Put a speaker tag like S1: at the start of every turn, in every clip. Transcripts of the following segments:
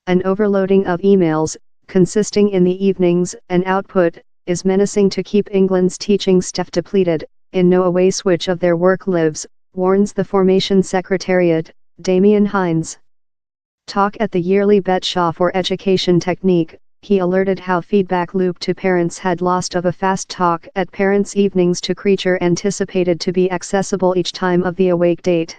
S1: An overloading of emails, consisting in the evenings, and output, is menacing to keep England's teaching staff depleted, in no away switch of their work lives, warns the Formation Secretariat, Damien Hines. Talk at the yearly Bet Shaw for Education Technique, he alerted how feedback loop to parents had lost of a fast talk at parents' evenings to creature anticipated to be accessible each time of the awake date.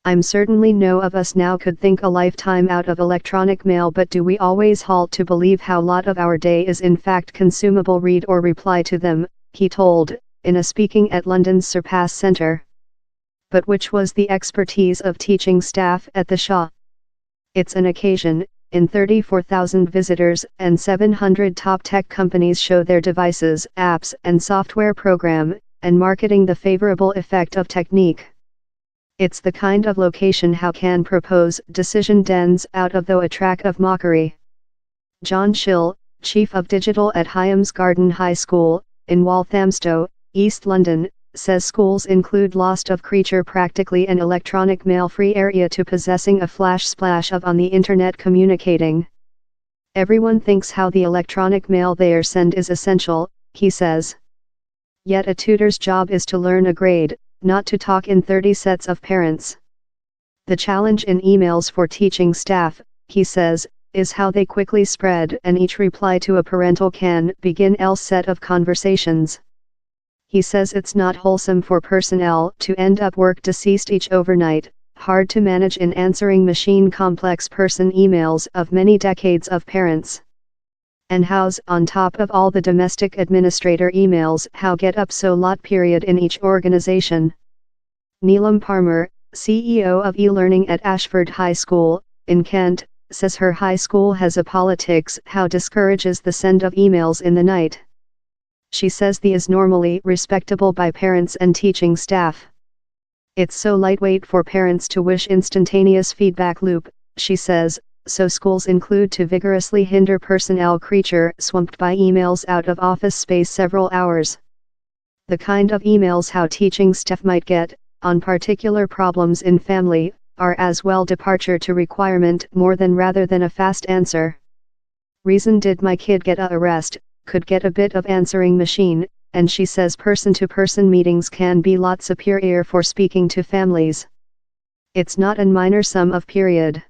S1: I'm certainly no of us now could think a lifetime out of electronic mail, but do we always halt to believe how lot of our day is in fact consumable read or reply to them, he told, in a speaking at London's Surpass Centre. But which was the expertise of teaching staff at the Shaw? It's an occasion, in 34,000 visitors and 700 top tech companies show their devices, apps and software program, and marketing the favorable effect of technique. It's the kind of location how can propose decision dens out of though a track of mockery. John Schill, Chief of Digital at Hyams Garden High School, in Walthamstow, East London, says schools include lost of creature practically an electronic mail-free area to possessing a flash splash of on the internet communicating. Everyone thinks how the electronic mail they are send is essential, he says. Yet a tutor's job is to learn a grade, not to talk in 30 sets of parents. The challenge in emails for teaching staff, he says, is how they quickly spread and each reply to a parental can begin else set of conversations. He says it's not wholesome for personnel to end up work deceased each overnight, hard to manage in answering machine complex person emails of many decades of parents. And how's on top of all the domestic administrator emails how get up so lot period in each organization. Neelam Parmar, CEO of e-learning at Ashford High School, in Kent, says her high school has a politics how discourages the send of emails in the night. She says the is normally respectable by parents and teaching staff. It's so lightweight for parents to wish instantaneous feedback loop, she says, so schools include to vigorously hinder personnel creature swamped by emails out of office space several hours. The kind of emails how teaching staff might get, on particular problems in family, are as well departure to requirement more than rather than a fast answer. Reason did my kid get a arrest, could get a bit of answering machine, and she says person-to-person meetings can be lot superior for speaking to families. It's not an minor sum of period.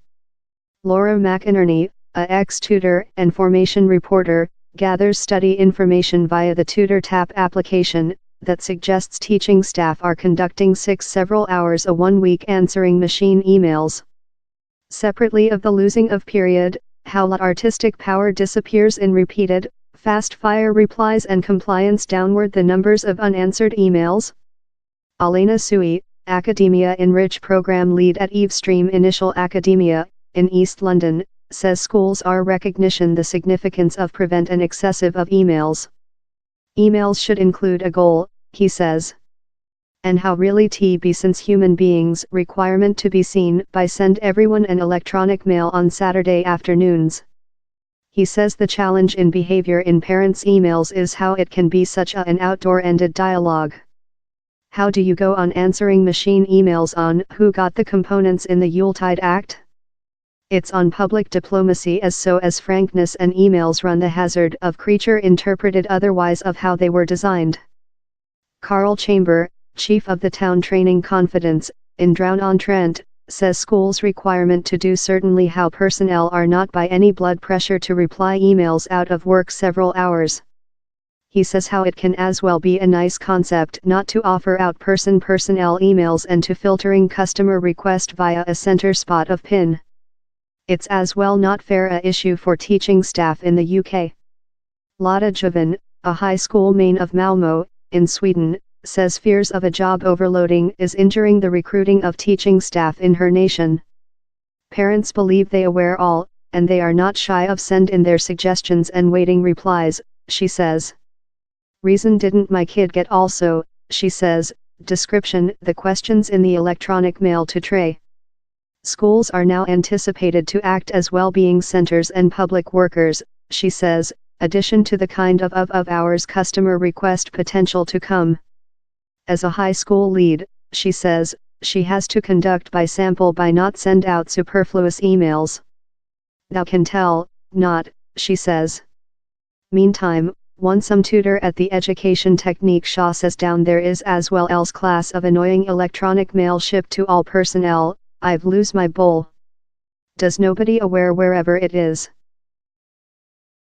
S1: Laura McInerney, a ex-tutor and formation reporter, gathers study information via the Tutor Tap application, that suggests teaching staff are conducting 6 several hours a 1 week answering machine emails. Separately of the losing of period, how lot artistic power disappears in repeated, fast-fire replies and compliance downward the numbers of unanswered emails. Alena Sui, Academia Enrich Program Lead at Evestream Initial Academia, in East London, says schools are recognition the significance of prevent an excessive of emails. Emails should include a goal, he says. And how really be since human beings requirement to be seen by send everyone an electronic mail on Saturday afternoons. He says the challenge in behavior in parents' emails is how it can be such an outdoor-ended dialogue. How do you go on answering machine emails on who got the components in the Yuletide Act? It's on public diplomacy as so as frankness, and emails run the hazard of creature interpreted otherwise of how they were designed. Carl Chamber, chief of the Town Training Confidence, in Drown-on-Trent, says schools' requirement to do certainly how personnel are not by any blood pressure to reply emails out of work several hours. He says how it can as well be a nice concept not to offer out personnel emails and to filtering customer request via a center spot of PIN. It's as well not fair a issue for teaching staff in the UK. Lotta Jovan, a high school main of Malmö, in Sweden, says fears of a job overloading is injuring the recruiting of teaching staff in her nation. Parents believe they aware all, and they are not shy of send in their suggestions and waiting replies, she says. Reason didn't my kid get also, she says, description the questions in the electronic mail to tray. Schools are now anticipated to act as well-being centers and public workers, she says, addition to the kind of hours customer request potential to come. As a high school lead, she says, she has to conduct by sample by not send out superfluous emails. Thou can tell, not, she says. Meantime, one some tutor at the education technique Shaw says down there is as well else class of annoying electronic mail shipped to all personnel, I've lose my bowl. Does nobody aware wherever it is?